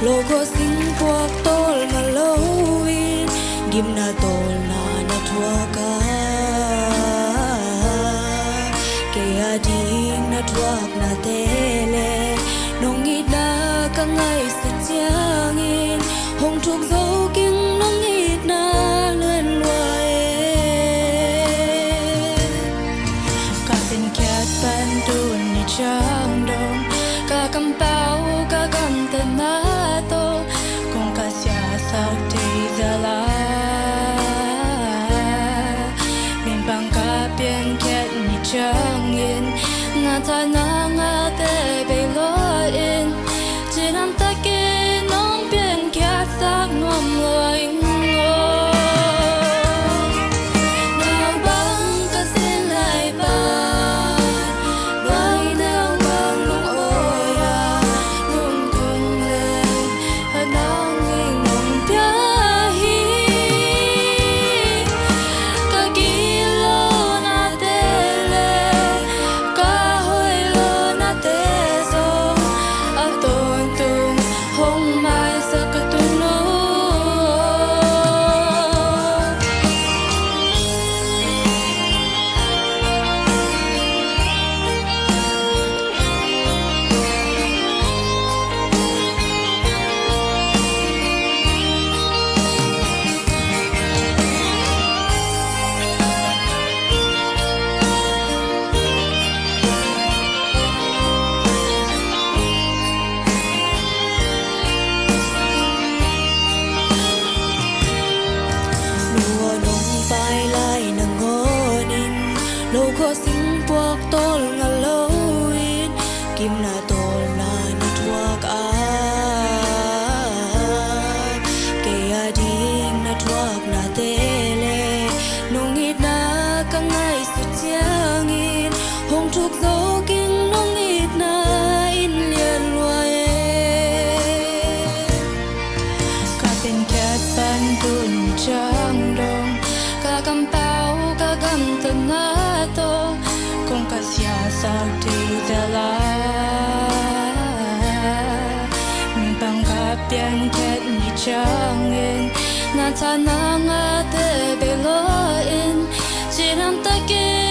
logo sing puak tol malowin gim na tol na tuaka ke ading na tuak na tele nong ida ka ngai sa chiangin hong thuk zo king nong it na luen loe ka tin khat ban dun ni chang dong ka kam pau ka kam ta na to kong ka sia sa te za la min bang ka pian khat ni chang in na ta na nga te be lo in chỉ nằm ta kia nong pian khat sak nuam loi logo sing puak tol ngalowin kim na tol na tuak a ke ading na tuak na tele nong it na ka ngai su chiangin hong thuk zo king nong it na in lian loe ka ten khat ban dun chang dong ka kam pau ka gam ta na kong ka sia sa te za la min bang ka pian khat ni chang in na ta na nga te be lo in chỉ nằm ta kia